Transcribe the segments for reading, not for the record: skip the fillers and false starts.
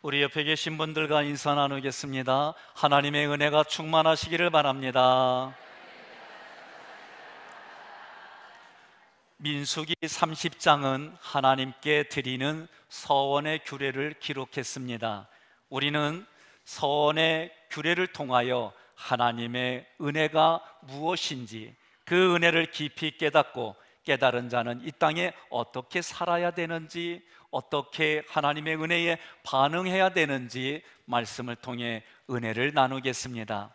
우리 옆에 계신 분들과 인사 나누겠습니다. 하나님의 은혜가 충만하시기를 바랍니다. 민수기 30장은 하나님께 드리는 서원의 규례를 기록했습니다. 우리는 서원의 규례를 통하여 하나님의 은혜가 무엇인지, 그 은혜를 깊이 깨닫고 깨달은 자는 이 땅에 어떻게 살아야 되는지, 어떻게 하나님의 은혜에 반응해야 되는지 말씀을 통해 은혜를 나누겠습니다.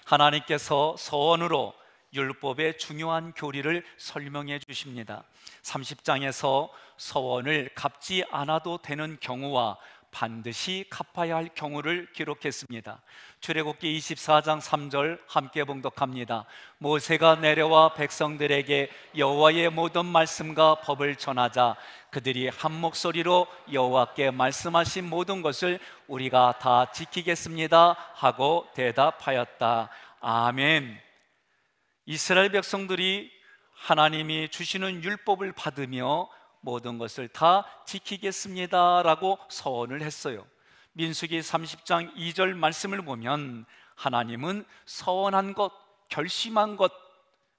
하나님께서 서원으로 율법의 중요한 교리를 설명해 주십니다. 30장에서 서원을 갚지 않아도 되는 경우와 반드시 갚아야 할 경우를 기록했습니다. 출애굽기 24장 3절 함께 봉독합니다. 모세가 내려와 백성들에게 여호와의 모든 말씀과 법을 전하자 그들이 한 목소리로 여호와께 말씀하신 모든 것을 우리가 다 지키겠습니다 하고 대답하였다. 아멘. 이스라엘 백성들이 하나님이 주시는 율법을 받으며 모든 것을 다 지키겠습니다 라고 서원을 했어요. 민수기 30장 2절 말씀을 보면 하나님은 서원한 것, 결심한 것,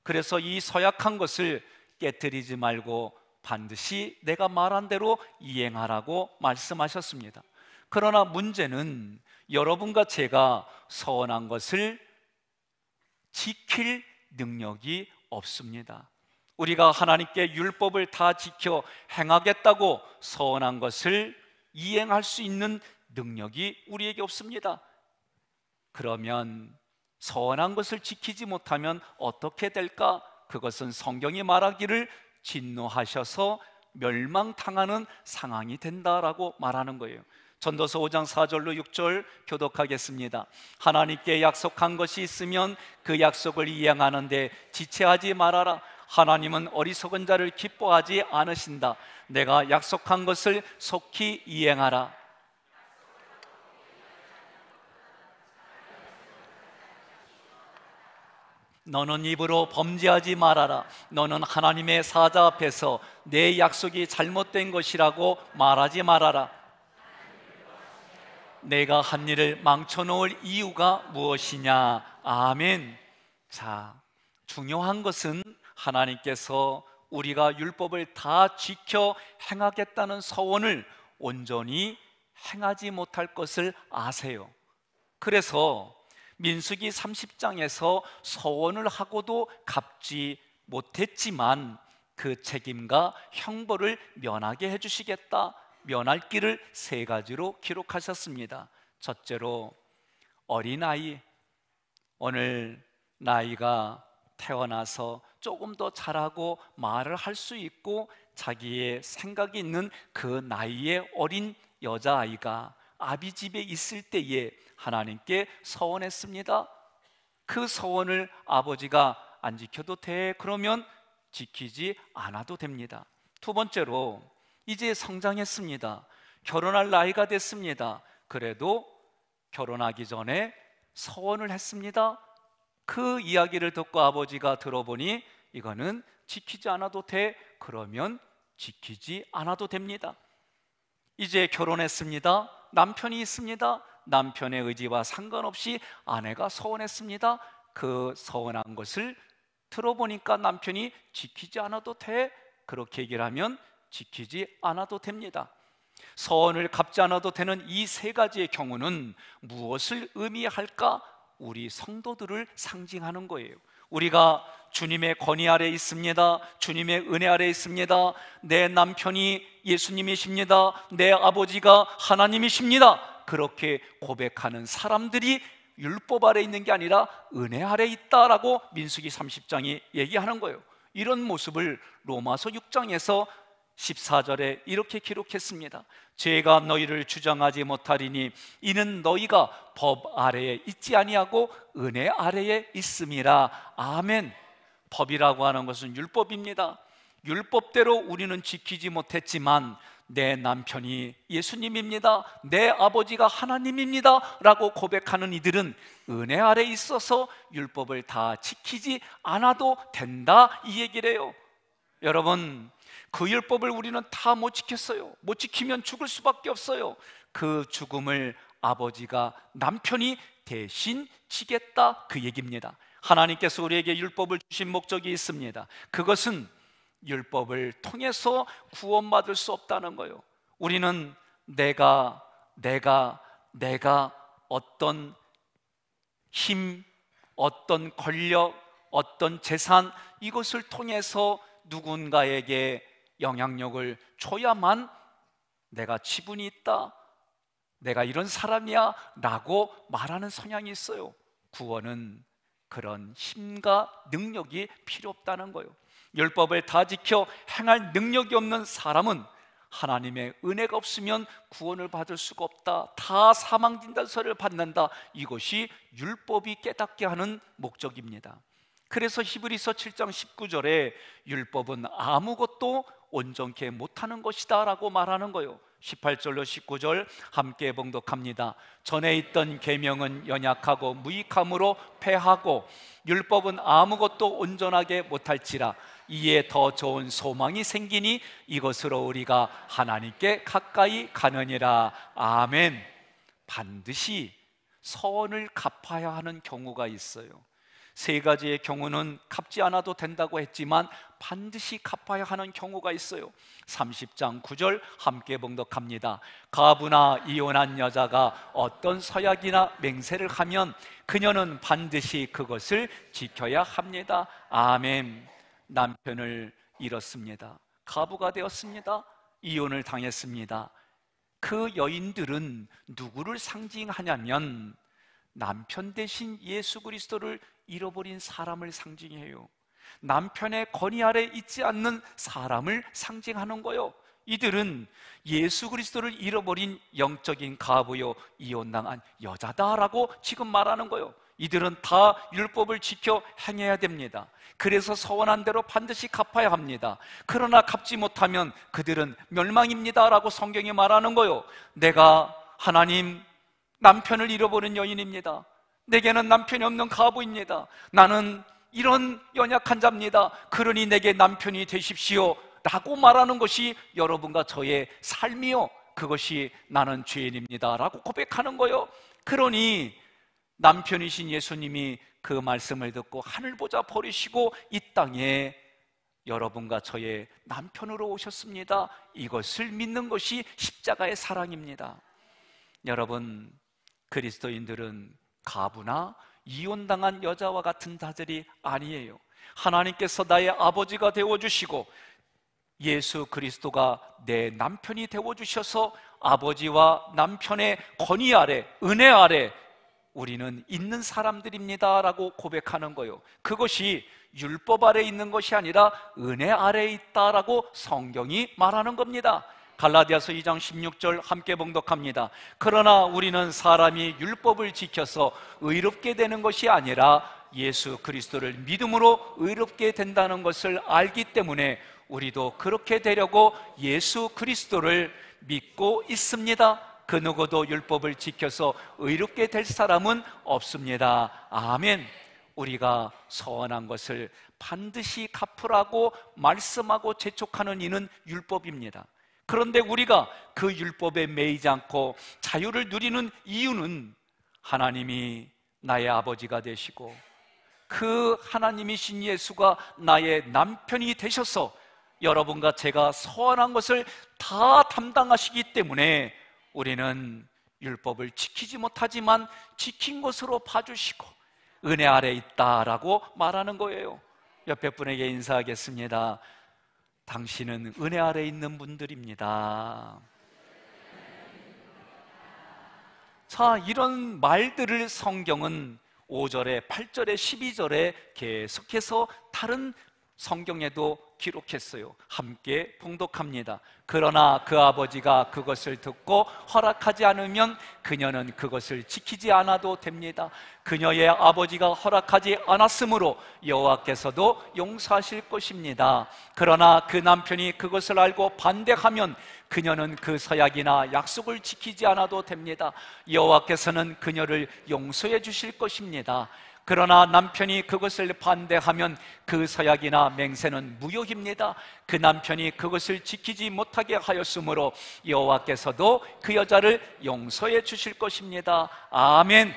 그래서 이 서약한 것을 깨뜨리지 말고 반드시 내가 말한 대로 이행하라고 말씀하셨습니다. 그러나 문제는 여러분과 제가 서원한 것을 지킬 능력이 없습니다. 우리가 하나님께 율법을 다 지켜 행하겠다고 서원한 것을 이행할 수 있는 능력이 우리에게 없습니다. 그러면 서원한 것을 지키지 못하면 어떻게 될까? 그것은 성경이 말하기를 진노하셔서 멸망당하는 상황이 된다라고 말하는 거예요. 전도서 5장 4절로 6절 교독하겠습니다. 하나님께 약속한 것이 있으면 그 약속을 이행하는데 지체하지 말아라. 하나님은 어리석은 자를 기뻐하지 않으신다. 내가 약속한 것을 속히 이행하라. 너는 입으로 범죄하지 말아라. 너는 하나님의 사자 앞에서 내 약속이 잘못된 것이라고 말하지 말아라. 내가 한 일을 망쳐놓을 이유가 무엇이냐? 아멘. 자, 중요한 것은 하나님께서 우리가 율법을 다 지켜 행하겠다는 서원을 온전히 행하지 못할 것을 아세요. 그래서 민수기 30장에서 서원을 하고도 갚지 못했지만 그 책임과 형벌을 면하게 해주시겠다, 면할 길을 세 가지로 기록하셨습니다. 첫째로 어린아이, 오늘 나이가 태어나서 조금 더 자라고 말을 할 수 있고 자기의 생각이 있는 그 나이의 어린 여자아이가 아비 집에 있을 때에 하나님께 서원했습니다. 그 서원을 아버지가 안 지켜도 돼? 그러면 지키지 않아도 됩니다. 두 번째로 이제 성장했습니다. 결혼할 나이가 됐습니다. 그래도 결혼하기 전에 서원을 했습니다. 그 이야기를 듣고 아버지가 들어보니 이거는 지키지 않아도 돼? 그러면 지키지 않아도 됩니다. 이제 결혼했습니다. 남편이 있습니다. 남편의 의지와 상관없이 아내가 서원했습니다. 그 서원한 것을 들어보니까 남편이 지키지 않아도 돼? 그렇게 얘기를 하면 지키지 않아도 됩니다. 서원을 갚지 않아도 되는 이 세 가지의 경우는 무엇을 의미할까? 우리 성도들을 상징하는 거예요. 우리가 주님의 권위 아래 있습니다. 주님의 은혜 아래 있습니다. 내 남편이 예수님이십니다. 내 아버지가 하나님이십니다. 그렇게 고백하는 사람들이 율법 아래 있는 게 아니라 은혜 아래 있다라고 민수기 30장이 얘기하는 거예요. 이런 모습을 로마서 6장에서 14절에 이렇게 기록했습니다. 죄가 너희를 주장하지 못하리니 이는 너희가 법 아래에 있지 아니하고 은혜 아래에 있음이라. 아멘. 법이라고 하는 것은 율법입니다. 율법대로 우리는 지키지 못했지만 내 남편이 예수님입니다, 내 아버지가 하나님입니다 라고 고백하는 이들은 은혜 아래 있어서 율법을 다 지키지 않아도 된다, 이 얘기를 해요. 여러분, 그 율법을 우리는 다 못 지켰어요. 못 지키면 죽을 수밖에 없어요. 그 죽음을 아버지가 남편이 대신 지겠다, 그 얘기입니다. 하나님께서 우리에게 율법을 주신 목적이 있습니다. 그것은 율법을 통해서 구원받을 수 없다는 거예요. 우리는 내가 어떤 힘, 어떤 권력, 어떤 재산, 이것을 통해서 누군가에게 영향력을 줘야만 내가 지분이 있다, 내가 이런 사람이야 라고 말하는 성향이 있어요. 구원은 그런 힘과 능력이 필요 없다는 거예요. 율법을 다 지켜 행할 능력이 없는 사람은 하나님의 은혜가 없으면 구원을 받을 수가 없다, 다 사망진단서를 받는다, 이것이 율법이 깨닫게 하는 목적입니다. 그래서 히브리서 7장 19절에 율법은 아무것도 온전케 못하는 것이다 라고 말하는 거예요. 18절로 19절 함께 봉독합니다. 전에 있던 계명은 연약하고 무익함으로 패하고 율법은 아무것도 온전하게 못할지라 이에 더 좋은 소망이 생기니 이것으로 우리가 하나님께 가까이 가느니라. 아멘. 반드시 서원을 갚아야 하는 경우가 있어요. 세 가지의 경우는 갚지 않아도 된다고 했지만 반드시 갚아야 하는 경우가 있어요. 30장 9절 함께 봉독합니다. 가부나 이혼한 여자가 어떤 서약이나 맹세를 하면 그녀는 반드시 그것을 지켜야 합니다. 아멘. 남편을 잃었습니다. 가부가 되었습니다. 이혼을 당했습니다. 그 여인들은 누구를 상징하냐면 남편 대신 예수 그리스도를 잃어버린 사람을 상징해요. 남편의 권위 아래 있지 않는 사람을 상징하는 거예요. 이들은 예수 그리스도를 잃어버린 영적인 가부요, 이혼당한 여자다라고 지금 말하는 거예요. 이들은 다 율법을 지켜 행해야 됩니다. 그래서 서원한 대로 반드시 갚아야 합니다. 그러나 갚지 못하면 그들은 멸망입니다 라고 성경이 말하는 거예요. 내가 하나님, 남편을 잃어버린 여인입니다. 내게는 남편이 없는 가부입니다. 나는 이런 연약한 자입니다. 그러니 내게 남편이 되십시오 라고 말하는 것이 여러분과 저의 삶이요, 그것이 나는 죄인입니다 라고 고백하는 거예요. 그러니 남편이신 예수님이 그 말씀을 듣고 하늘보자 버리시고 이 땅에 여러분과 저의 남편으로 오셨습니다. 이것을 믿는 것이 십자가의 사랑입니다. 여러분, 그리스도인들은 가부나 이혼당한 여자와 같은 자들이 아니에요. 하나님께서 나의 아버지가 되어주시고 예수 그리스도가 내 남편이 되어주셔서 아버지와 남편의 권위 아래, 은혜 아래 우리는 있는 사람들입니다 라고 고백하는 거예요. 그것이 율법 아래 있는 것이 아니라 은혜 아래에 있다라고 성경이 말하는 겁니다. 갈라디아서 2장 16절 함께 봉독합니다. 그러나 우리는 사람이 율법을 지켜서 의롭게 되는 것이 아니라 예수 그리스도를 믿음으로 의롭게 된다는 것을 알기 때문에 우리도 그렇게 되려고 예수 그리스도를 믿고 있습니다. 그 누구도 율법을 지켜서 의롭게 될 사람은 없습니다. 아멘. 우리가 서원한 것을 반드시 갚으라고 말씀하고 재촉하는 이는 율법입니다. 그런데 우리가 그 율법에 매이지 않고 자유를 누리는 이유는 하나님이 나의 아버지가 되시고 그 하나님이신 예수가 나의 남편이 되셔서 여러분과 제가 서원한 것을 다 담당하시기 때문에 우리는 율법을 지키지 못하지만 지킨 것으로 봐주시고 은혜 아래 있다라고 말하는 거예요. 옆에 분에게 인사하겠습니다. 당신은 은혜 아래 있는 분들입니다. 자, 이런 말들을 성경은 5절에 8절에 12절에 계속해서 다른 성경에도 기록했어요. 함께 봉독합니다. 그러나 그 아버지가 그것을 듣고 허락하지 않으면 그녀는 그것을 지키지 않아도 됩니다. 그녀의 아버지가 허락하지 않았으므로 여호와께서도 용서하실 것입니다. 그러나 그 남편이 그것을 알고 반대하면 그녀는 그 서약이나 약속을 지키지 않아도 됩니다. 여호와께서는 그녀를 용서해 주실 것입니다. 그러나 남편이 그것을 반대하면 그 서약이나 맹세는 무효입니다. 그 남편이 그것을 지키지 못하게 하였으므로 여호와께서도 그 여자를 용서해 주실 것입니다. 아멘.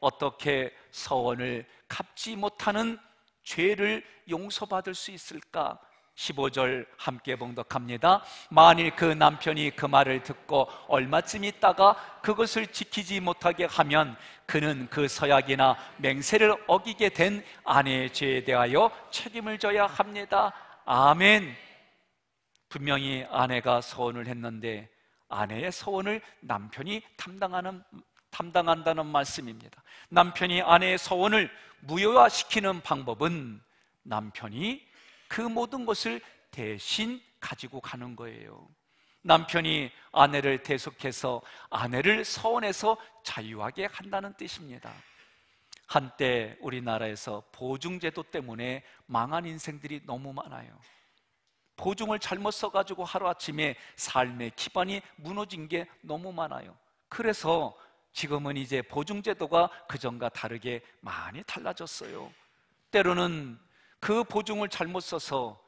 어떻게 서원을 갚지 못하는 죄를 용서받을 수 있을까? 15절 함께 봉독합니다. 만일 그 남편이 그 말을 듣고 얼마쯤 있다가 그것을 지키지 못하게 하면 그는 그 서약이나 맹세를 어기게 된 아내의 죄에 대하여 책임을 져야 합니다. 아멘. 분명히 아내가 서원을 했는데 아내의 서원을 남편이 담당한다는 말씀입니다. 남편이 아내의 서원을 무효화시키는 방법은 남편이 그 모든 것을 대신 가지고 가는 거예요. 남편이 아내를 대속해서 아내를 서원에서 자유하게 한다는 뜻입니다. 한때 우리나라에서 보증제도 때문에 망한 인생들이 너무 많아요. 보증을 잘못 써가지고 하루아침에 삶의 기반이 무너진 게 너무 많아요. 그래서 지금은 이제 보증제도가 그전과 다르게 많이 달라졌어요. 때로는 그 보증을 잘못 써서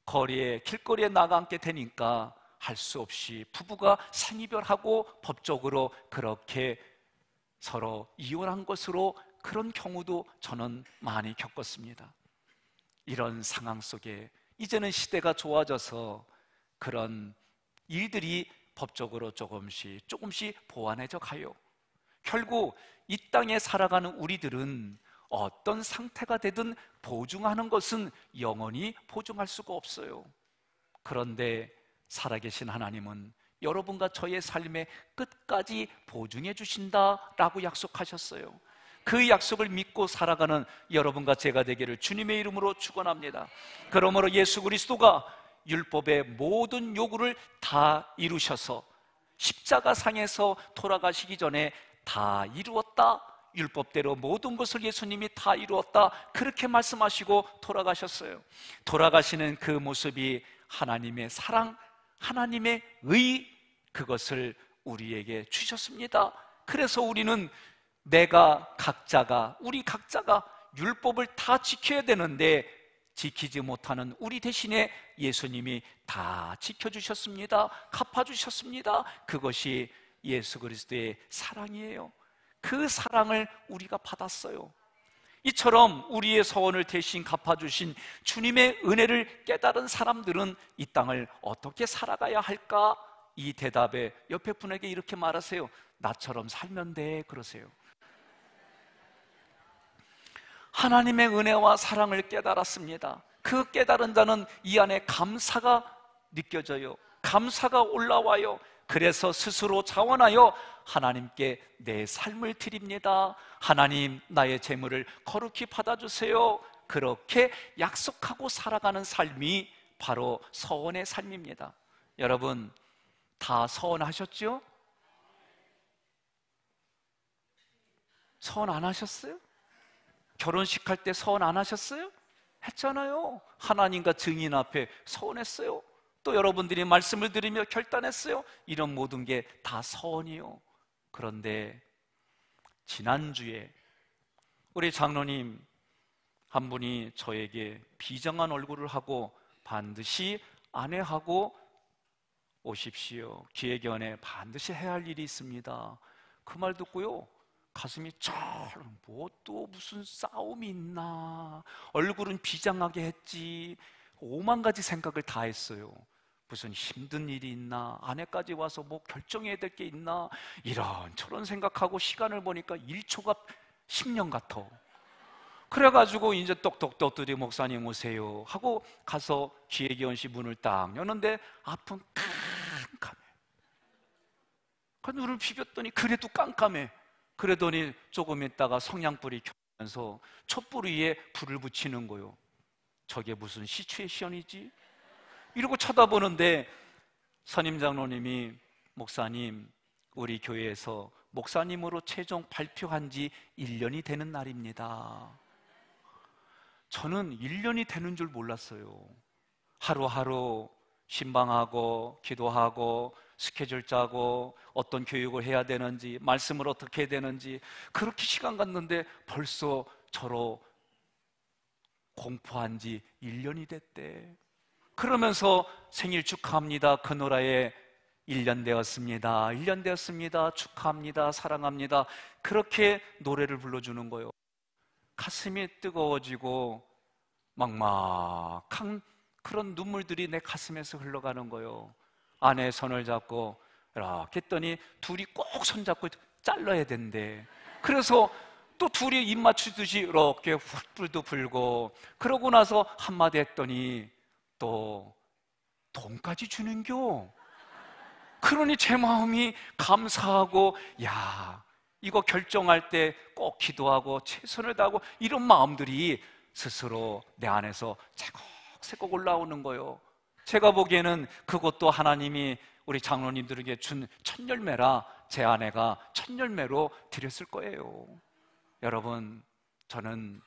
길거리에 나가게 되니까 할 수 없이 부부가 생이별하고 법적으로 그렇게 서로 이혼한 것으로 그런 경우도 저는 많이 겪었습니다. 이런 상황 속에 이제는 시대가 좋아져서 그런 일들이 법적으로 조금씩 보완해져 가요. 결국 이 땅에 살아가는 우리들은 어떤 상태가 되든 보증하는 것은 영원히 보증할 수가 없어요. 그런데 살아계신 하나님은 여러분과 저의 삶의 끝까지 보증해 주신다라고 약속하셨어요. 그 약속을 믿고 살아가는 여러분과 제가 되기를 주님의 이름으로 축원합니다. 그러므로 예수 그리스도가 율법의 모든 요구를 다 이루셔서 십자가상에서 돌아가시기 전에 다 이루었다, 율법대로 모든 것을 예수님이 다 이루었다, 그렇게 말씀하시고 돌아가셨어요. 돌아가시는 그 모습이 하나님의 사랑, 하나님의 의, 그것을 우리에게 주셨습니다. 그래서 우리는 우리 각자가 율법을 다 지켜야 되는데 지키지 못하는 우리 대신에 예수님이 다 지켜주셨습니다. 갚아주셨습니다. 그것이 예수 그리스도의 사랑이에요. 그 사랑을 우리가 받았어요. 이처럼 우리의 서원을 대신 갚아주신 주님의 은혜를 깨달은 사람들은 이 땅을 어떻게 살아가야 할까? 이 대답에 옆에 분에게 이렇게 말하세요. 나처럼 살면 돼, 그러세요. 하나님의 은혜와 사랑을 깨달았습니다. 그 깨달은 자는 이 안에 감사가 느껴져요. 감사가 올라와요. 그래서 스스로 자원하여 하나님께 내 삶을 드립니다. 하나님, 나의 재물을 거룩히 받아주세요. 그렇게 약속하고 살아가는 삶이 바로 서원의 삶입니다. 여러분, 다 서원하셨죠? 서원 안 하셨어요? 결혼식 할 때 서원 안 하셨어요? 했잖아요. 하나님과 증인 앞에 서원했어요. 또 여러분들이 말씀을 들으며 결단했어요. 이런 모든 게 다 서원이요. 그런데 지난주에 우리 장로님 한 분이 저에게 비장한 얼굴을 하고 반드시 아내하고 오십시오. 기회견에 반드시 해야 할 일이 있습니다. 그 말 듣고요, 가슴이 뭐 또 무슨 싸움이 있나, 얼굴은 비장하게 했지, 오만 가지 생각을 다 했어요. 무슨 힘든 일이 있나, 아내까지 와서 뭐 결정해야 될 게 있나, 이런저런 생각하고 시간을 보니까 1초가 10년 같아. 그래가지고 이제 똑똑똑 두드려 목사님 오세요 하고 가서 기획위원실 문을 딱 여는데 앞은 깜깜해. 그 눈을 비볐더니 그래도 깜깜해. 그러더니 조금 있다가 성냥불이 켜면서 촛불 위에 불을 붙이는 거요. 저게 무슨 시츄에이션이지? 이러고 쳐다보는데 선임 장로님이, 목사님, 우리 교회에서 목사님으로 최종 발표한 지 1년이 되는 날입니다. 저는 1년이 되는 줄 몰랐어요. 하루하루 신방하고 기도하고 스케줄 짜고 어떤 교육을 해야 되는지, 말씀을 어떻게 해야 되는지, 그렇게 시간 갔는데 벌써 저로 공포한 지 1년이 됐대. 그러면서 생일 축하합니다. 그 노래에 1년 되었습니다. 1년 되었습니다. 축하합니다. 사랑합니다. 그렇게 노래를 불러주는 거예요. 가슴이 뜨거워지고 막막한 그런 눈물들이 내 가슴에서 흘러가는 거예요. 아내의 손을 잡고 이렇게 했더니 둘이 꼭 손잡고 잘라야 된대. 그래서 또 둘이 입 맞추듯이 이렇게 훌불도 불고, 그러고 나서 한마디 했더니 또 돈까지 주는겨. 그러니 제 마음이 감사하고, 야, 이거 결정할 때 꼭 기도하고 최선을 다하고 이런 마음들이 스스로 내 안에서 새곡새곡 올라오는 거예요. 제가 보기에는 그것도 하나님이 우리 장로님들에게 준 첫 열매라 제 아내가 첫 열매로 드렸을 거예요. 여러분, 저는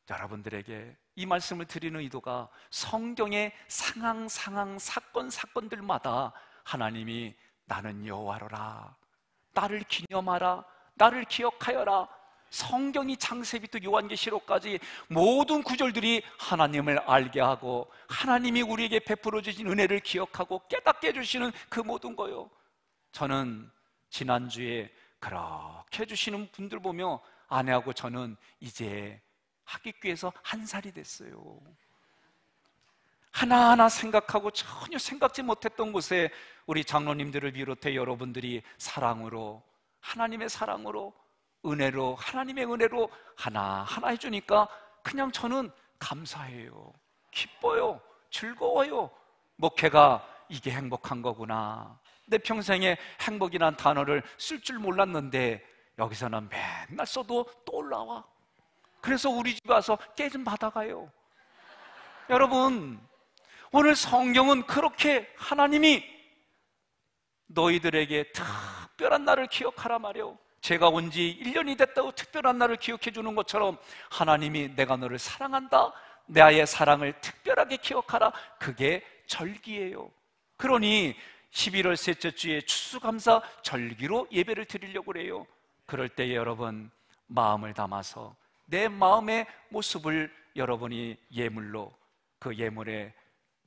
여러분들에게 이 말씀을 드리는 의도가 성경의 상황, 사건들마다 하나님이 나는 여호와로라, 나를 기념하라, 나를 기억하여라, 성경이 창세기부터 요한계시록까지 모든 구절들이 하나님을 알게 하고 하나님이 우리에게 베풀어 주신 은혜를 기억하고 깨닫게 해주시는 그 모든 거요. 저는 지난주에 그렇게 해주시는 분들 보며 아내하고 저는 이제 학기교에서 1살이 됐어요. 하나하나 생각하고 전혀 생각지 못했던 곳에 우리 장로님들을 비롯해 여러분들이 사랑으로, 하나님의 사랑으로, 은혜로, 하나님의 은혜로 하나하나 해주니까 그냥 저는 감사해요. 기뻐요. 즐거워요. 목회가 이게 행복한 거구나. 내 평생에 행복이란 단어를 쓸 줄 몰랐는데 여기서는 맨날 써도 또 올라와. 그래서 우리 집에 와서 깨 좀 받아가요. 여러분, 오늘 성경은 그렇게 하나님이 너희들에게 특별한 날을 기억하라 말이요. 제가 온 지 1년이 됐다고 특별한 날을 기억해 주는 것처럼 하나님이 내가 너를 사랑한다, 나의 사랑을 특별하게 기억하라, 그게 절기예요. 그러니 11월 셋째 주에 추수감사 절기로 예배를 드리려고 그래요. 그럴 때 여러분, 마음을 담아서 내 마음의 모습을 여러분이 예물로, 그 예물의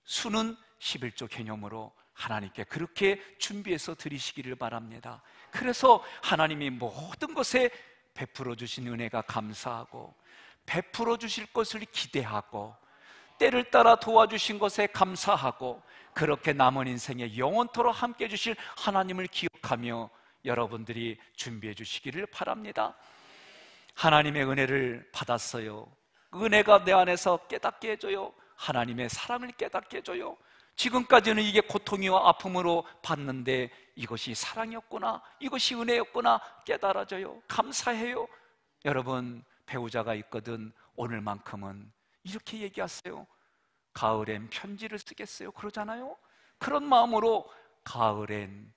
수는 11조 개념으로 하나님께 그렇게 준비해서 드리시기를 바랍니다. 그래서 하나님이 모든 것에 베풀어 주신 은혜가 감사하고, 베풀어 주실 것을 기대하고, 때를 따라 도와주신 것에 감사하고, 그렇게 남은 인생에 영원토록 함께 해주실 하나님을 기억하며 여러분들이 준비해 주시기를 바랍니다. 하나님의 은혜를 받았어요. 은혜가 내 안에서 깨닫게 해줘요. 하나님의 사랑을 깨닫게 해줘요. 지금까지는 이게 고통이와 아픔으로 봤는데 이것이 사랑이었구나, 이것이 은혜였구나 깨달아져요. 감사해요. 여러분, 배우자가 있거든 오늘만큼은 이렇게 얘기하세요. 가을엔 편지를 쓰겠어요. 그러잖아요. 그런 마음으로 가을엔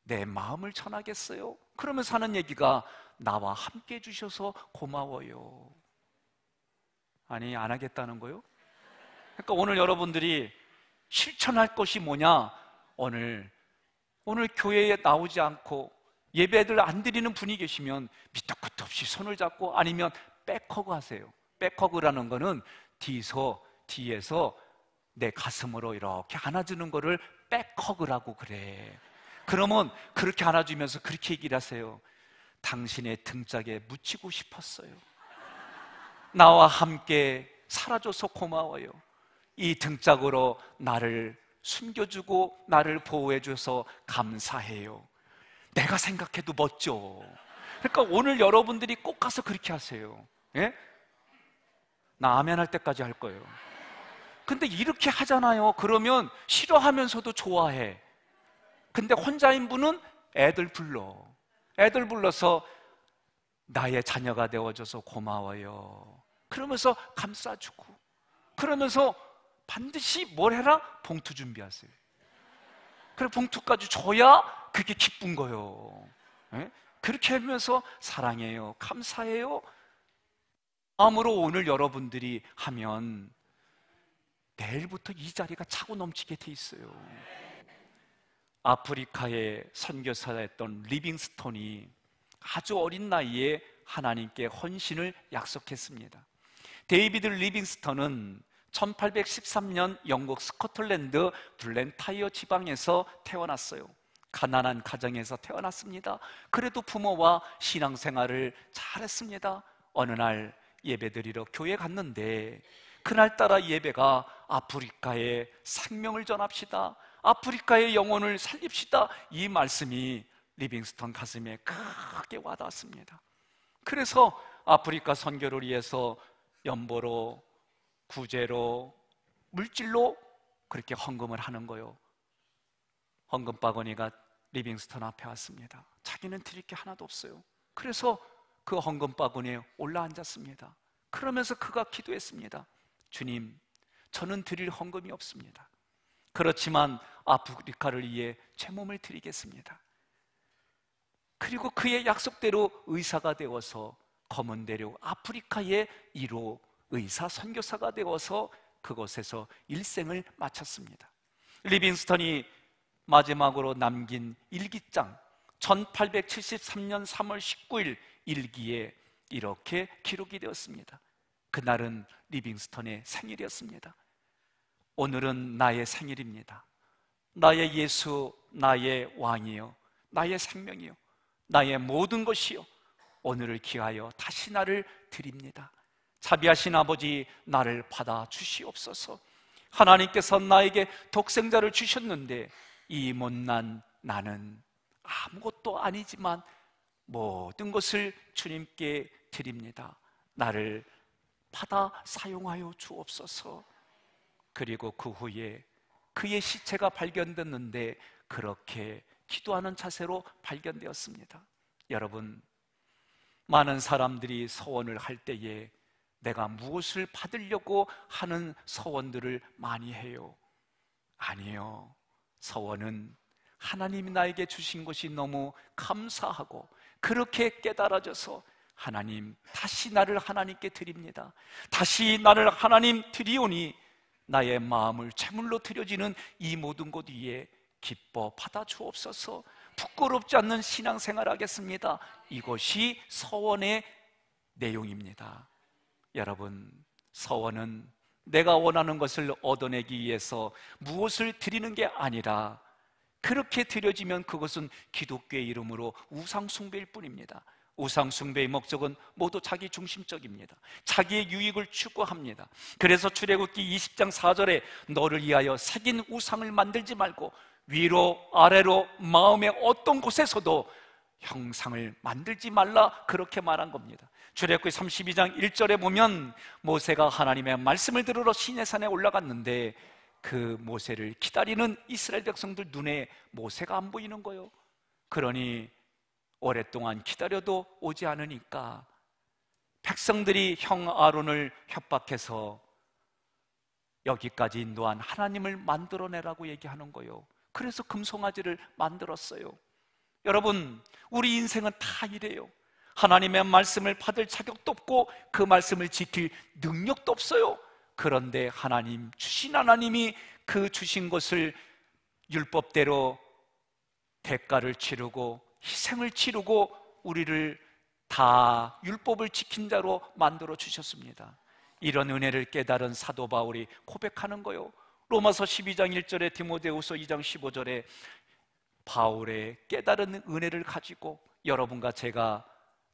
내 마음을 전하겠어요. 그러면서 하는 얘기가 나와 함께 해주셔서 고마워요. 아니, 안 하겠다는 거요? 그러니까 오늘 여러분들이 실천할 것이 뭐냐? 오늘 교회에 나오지 않고 예배들 안 드리는 분이 계시면 밑도 끝도 없이 손을 잡고, 아니면 백허그 하세요. 백허그라는 거는 뒤에서 내 가슴으로 이렇게 안아주는 거를 백허그라고 그래. 그러면 그렇게 안아주면서 그렇게 얘기를 하세요. 당신의 등짝에 묻히고 싶었어요. 나와 함께 살아줘서 고마워요. 이 등짝으로 나를 숨겨주고 나를 보호해줘서 감사해요. 내가 생각해도 멋져. 그러니까 오늘 여러분들이 꼭 가서 그렇게 하세요. 예? 나 아멘 할 때까지 할 거예요. 근데 이렇게 하잖아요. 그러면 싫어하면서도 좋아해. 근데 혼자인 분은 애들 불러서 나의 자녀가 되어줘서 고마워요. 그러면서 감싸주고, 그러면서 반드시 뭘 해라? 봉투 준비하세요. 그래, 봉투까지 줘야 그게 기쁜 거예요. 예? 그렇게 하면서 사랑해요, 감사해요 마음으로 오늘 여러분들이 하면 내일부터 이 자리가 차고 넘치게 돼 있어요. 아프리카의 선교사였던 리빙스톤이 아주 어린 나이에 하나님께 헌신을 약속했습니다. 데이비드 리빙스턴은 1813년 영국 스코틀랜드 블렌타이어 지방에서 태어났어요. 가난한 가정에서 태어났습니다. 그래도 부모와 신앙생활을 잘했습니다. 어느 날 예배드리러 교회 갔는데 그날따라 예배가 아프리카의 생명을 전합시다, 아프리카의 영혼을 살립시다, 이 말씀이 리빙스턴 가슴에 크게 와닿았습니다. 그래서 아프리카 선교를 위해서 연보로, 구제로, 물질로 그렇게 헌금을 하는 거요. 헌금 바구니가 리빙스턴 앞에 왔습니다. 자기는 드릴 게 하나도 없어요. 그래서 그 헌금 바구니에 올라앉았습니다. 그러면서 그가 기도했습니다. 주님, 저는 드릴 헌금이 없습니다. 그렇지만 아프리카를 위해 제 몸을 드리겠습니다. 그리고 그의 약속대로 의사가 되어서 검은 대륙 아프리카의 1호 의사 선교사가 되어서 그곳에서 일생을 마쳤습니다. 리빙스턴이 마지막으로 남긴 일기장, 1873년 3월 19일 일기에 이렇게 기록이 되었습니다. 그날은 리빙스턴의 생일이었습니다. 오늘은 나의 생일입니다. 나의 예수, 나의 왕이요, 나의 생명이요, 나의 모든 것이요, 오늘을 기하여 다시 나를 드립니다. 자비하신 아버지, 나를 받아 주시옵소서. 하나님께서 나에게 독생자를 주셨는데 이 못난 나는 아무것도 아니지만 모든 것을 주님께 드립니다. 나를 받아 사용하여 주옵소서. 그리고 그 후에 그의 시체가 발견됐는데 그렇게 기도하는 자세로 발견되었습니다. 여러분, 많은 사람들이 서원을 할 때에 내가 무엇을 받으려고 하는 서원들을 많이 해요. 아니요, 서원은 하나님이 나에게 주신 것이 너무 감사하고 그렇게 깨달아져서 하나님, 다시 나를 하나님께 드립니다. 다시 나를 하나님 드리오니 나의 마음을 제물로 드려지는 이 모든 것 위에 기뻐 받아 주옵소서. 부끄럽지 않는 신앙생활 하겠습니다. 이것이 서원의 내용입니다. 여러분, 서원은 내가 원하는 것을 얻어내기 위해서 무엇을 드리는 게 아니라 그렇게 드려지면 그것은 기독교의 이름으로 우상숭배일 뿐입니다. 우상숭배의 목적은 모두 자기 중심적입니다. 자기의 유익을 추구합니다. 그래서 출애굽기 20장 4절에 너를 위하여 새긴 우상을 만들지 말고 위로 아래로 마음의 어떤 곳에서도 형상을 만들지 말라, 그렇게 말한 겁니다. 출애굽기 32장 1절에 보면 모세가 하나님의 말씀을 들으러 시내산에 올라갔는데 그 모세를 기다리는 이스라엘 백성들 눈에 모세가 안 보이는 거예요. 그러니 오랫동안 기다려도 오지 않으니까 백성들이 형 아론을 협박해서 여기까지 인도한 하나님을 만들어내라고 얘기하는 거예요. 그래서 금송아지를 만들었어요. 여러분, 우리 인생은 다 이래요. 하나님의 말씀을 받을 자격도 없고 그 말씀을 지킬 능력도 없어요. 그런데 하나님, 주신 하나님이 그 주신 것을 율법대로 대가를 치르고 희생을 치르고 우리를 다 율법을 지킨 자로 만들어 주셨습니다. 이런 은혜를 깨달은 사도 바울이 고백하는 거요. 로마서 12장 1절에 디모데후서 2장 15절에 바울의 깨달은 은혜를 가지고 여러분과 제가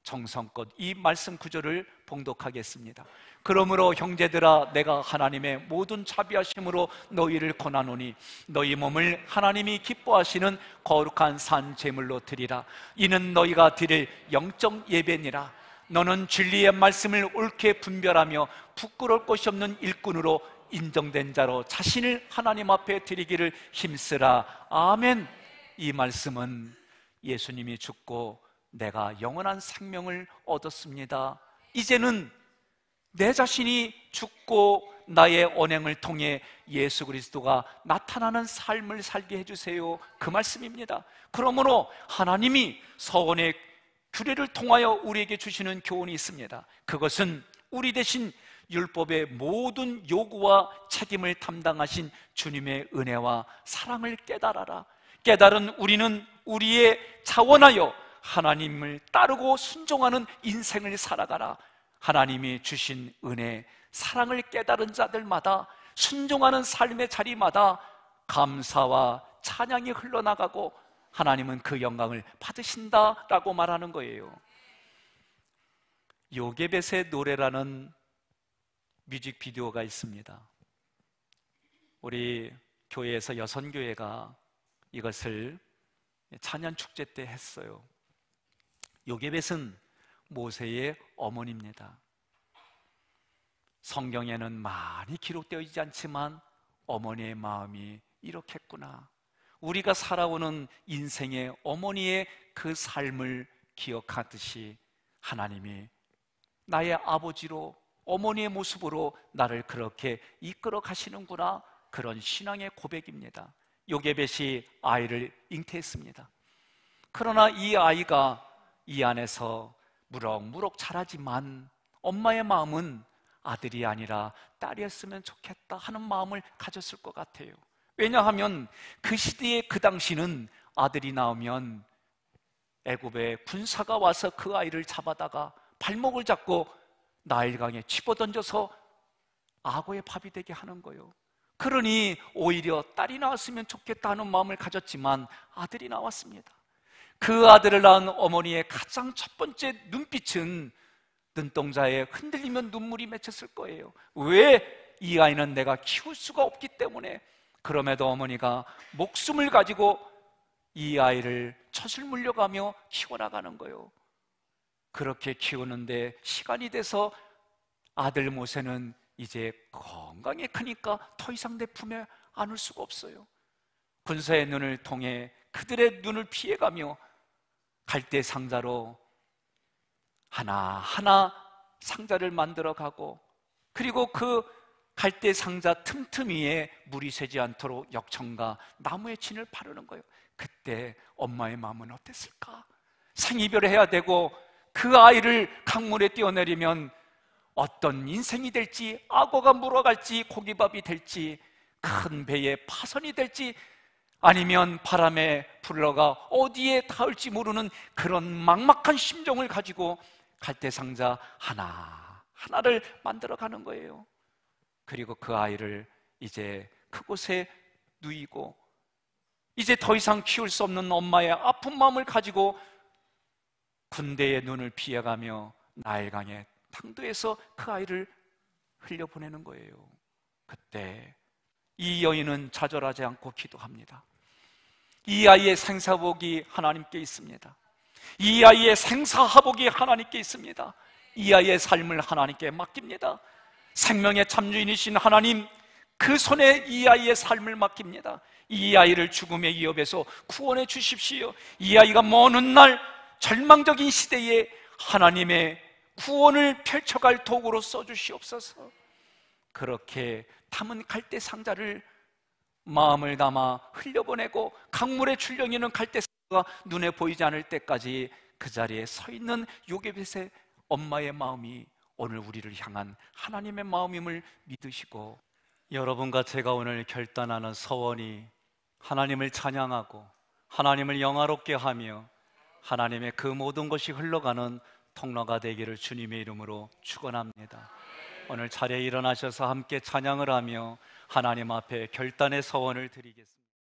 정성껏 이 말씀 구절을 봉독하겠습니다. 그러므로 형제들아, 내가 하나님의 모든 자비하심으로 너희를 권하노니 너희 몸을 하나님이 기뻐하시는 거룩한 산 제물로 드리라. 이는 너희가 드릴 영적 예배니라. 너는 진리의 말씀을 옳게 분별하며 부끄러울 것이 없는 일꾼으로 인정된 자로 자신을 하나님 앞에 드리기를 힘쓰라. 아멘. 이 말씀은 예수님이 죽고 내가 영원한 생명을 얻었습니다. 이제는 내 자신이 죽고 나의 언행을 통해 예수 그리스도가 나타나는 삶을 살게 해주세요. 그 말씀입니다. 그러므로 하나님이 서원의 규례를 통하여 우리에게 주시는 교훈이 있습니다. 그것은 우리 대신 율법의 모든 요구와 책임을 담당하신 주님의 은혜와 사랑을 깨달아라. 깨달은 우리는 우리의 자원하여 하나님을 따르고 순종하는 인생을 살아가라. 하나님이 주신 은혜, 사랑을 깨달은 자들마다, 순종하는 삶의 자리마다 감사와 찬양이 흘러나가고 하나님은 그 영광을 받으신다라고 말하는 거예요. 요게벳의 노래라는 뮤직비디오가 있습니다. 우리 교회에서 여선교회가 이것을 찬양 축제 때 했어요. 요게벳은 모세의 어머니입니다. 성경에는 많이 기록되어 있지 않지만 어머니의 마음이 이렇겠구나, 우리가 살아오는 인생의 어머니의 그 삶을 기억하듯이 하나님이 나의 아버지로, 어머니의 모습으로 나를 그렇게 이끌어 가시는구나, 그런 신앙의 고백입니다. 요게벳이 아이를 잉태했습니다. 그러나 이 아이가 이 안에서 무럭무럭 자라지만 엄마의 마음은 아들이 아니라 딸이었으면 좋겠다 하는 마음을 가졌을 것 같아요. 왜냐하면 그 시대에, 그 당시는 아들이 나오면 애굽의 군사가 와서 그 아이를 잡아다가 발목을 잡고 나일강에 집어던져서 악어의 밥이 되게 하는 거예요. 그러니 오히려 딸이 나왔으면 좋겠다 하는 마음을 가졌지만 아들이 나왔습니다. 그 아들을 낳은 어머니의 가장 첫 번째 눈빛은 눈동자에 흔들리면 눈물이 맺혔을 거예요. 왜? 이 아이는 내가 키울 수가 없기 때문에. 그럼에도 어머니가 목숨을 가지고 이 아이를 젖을 물려가며 키워나가는 거예요. 그렇게 키우는데 시간이 돼서 아들 모세는 이제 건강에 크니까 더 이상 내 품에 안을 수가 없어요. 군사의 눈을 통해 그들의 눈을 피해가며 갈대 상자로 하나하나 상자를 만들어가고, 그리고 그 갈대 상자 틈틈이에 물이 새지 않도록 역청과 나무의 진을 바르는 거예요. 그때 엄마의 마음은 어땠을까? 생이별을 해야 되고 그 아이를 강물에 띄어내리면 어떤 인생이 될지, 악어가 물어갈지, 고기밥이 될지, 큰 배에 파선이 될지, 아니면 바람에 불러가 어디에 닿을지 모르는 그런 막막한 심정을 가지고 갈대상자 하나하나를 만들어가는 거예요. 그리고 그 아이를 이제 그곳에 누이고, 이제 더 이상 키울 수 없는 엄마의 아픈 마음을 가지고 군대의 눈을 피해가며 나일강의 당도에서 그 아이를 흘려보내는 거예요. 그때 이 여인은 좌절하지 않고 기도합니다. 이 아이의 생사복이 하나님께 있습니다. 이 아이의 생사하복이 하나님께 있습니다. 이 아이의 삶을 하나님께 맡깁니다. 생명의 참주인이신 하나님, 그 손에 이 아이의 삶을 맡깁니다. 이 아이를 죽음의 위협에서 구원해 주십시오. 이 아이가 먼 훗날 절망적인 시대에 하나님의 구원을 펼쳐갈 도구로 써주시옵소서. 그렇게 담은 갈대 상자를 마음을 담아 흘려보내고 강물에 출렁이는 갈대 상자가 눈에 보이지 않을 때까지 그 자리에 서 있는 요게벳의 엄마의 마음이 오늘 우리를 향한 하나님의 마음임을 믿으시고, 여러분과 제가 오늘 결단하는 서원이 하나님을 찬양하고 하나님을 영화롭게 하며 하나님의 그 모든 것이 흘러가는 통로가 되기를 주님의 이름으로 축원합니다. 오늘 자리에 일어나셔서 함께 찬양을 하며 하나님 앞에 결단의 서원을 드리겠습니다.